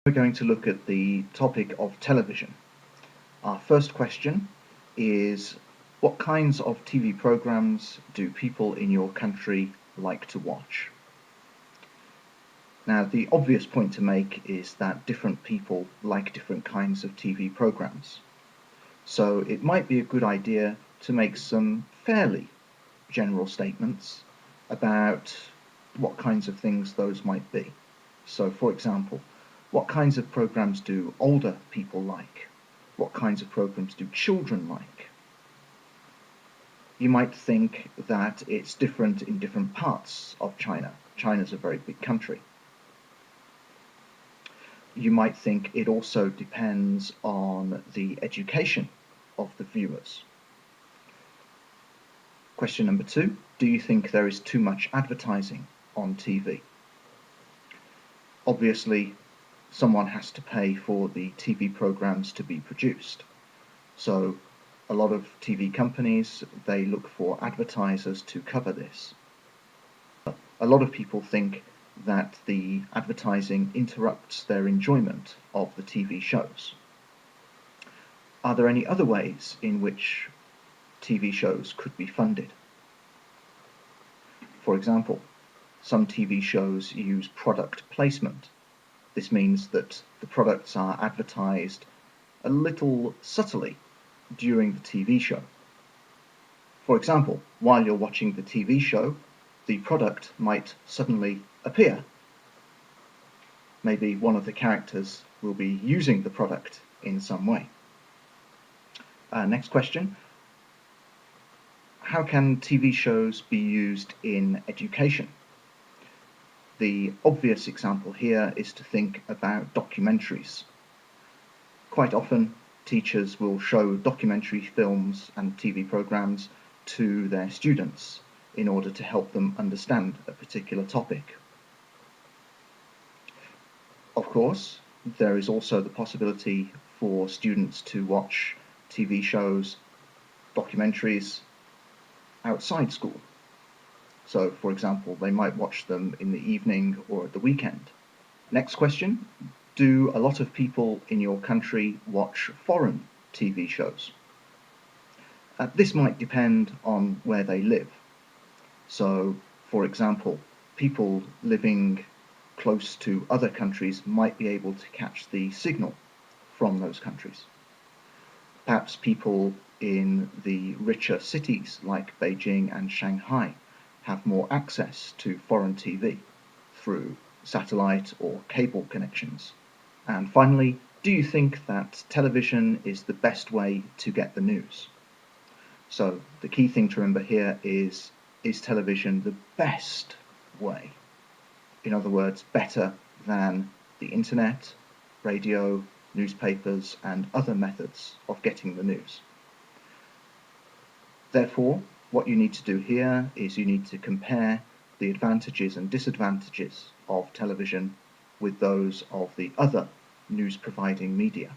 We're going to look at the topic of television. Our first question is, what kinds of TV programs do people in your country like to watch? Now, the obvious point to make is that different people like different kinds of TV programs. So it might be a good idea to make some fairly general statements about what kinds of things those might be. So, for example, what kinds of programs do older people like? What kinds of programs do children like? You might think that it's different in different parts of China. China's a very big country. You might think it also depends on the education of the viewers. Question number 2, do you think there is too much advertising on TV? Obviously, someone has to pay for the TV programs to be produced. So a lot of TV companies, they look for advertisers to cover this. A lot of people think that the advertising interrupts their enjoyment of the TV shows. Are there any other ways in which TV shows could be funded? For example, some TV shows use product placement. This means that the products are advertised a little subtly during the TV show. For example, while you're watching the TV show, the product might suddenly appear. Maybe one of the characters will be using the product in some way. Next question. How can TV shows be used in education? The obvious example here is to think about documentaries. Quite often, teachers will show documentary films and TV programs to their students in order to help them understand a particular topic. Of course, there is also the possibility for students to watch TV shows, documentaries outside school. So, for example, they might watch them in the evening or at the weekend. Next question. Do a lot of people in your country watch foreign TV shows? This might depend on where they live. So, for example, people living close to other countries might be able to catch the signal from those countries. Perhaps people in the richer cities like Beijing and Shanghai have more access to foreign TV through satellite or cable connections. And finally, do you think that television is the best way to get the news? So the key thing to remember here is television the best way? In other words, better than the internet, radio, newspapers, and other methods of getting the news. Therefore, what you need to do here is you need to compare the advantages and disadvantages of television with those of the other news-providing media.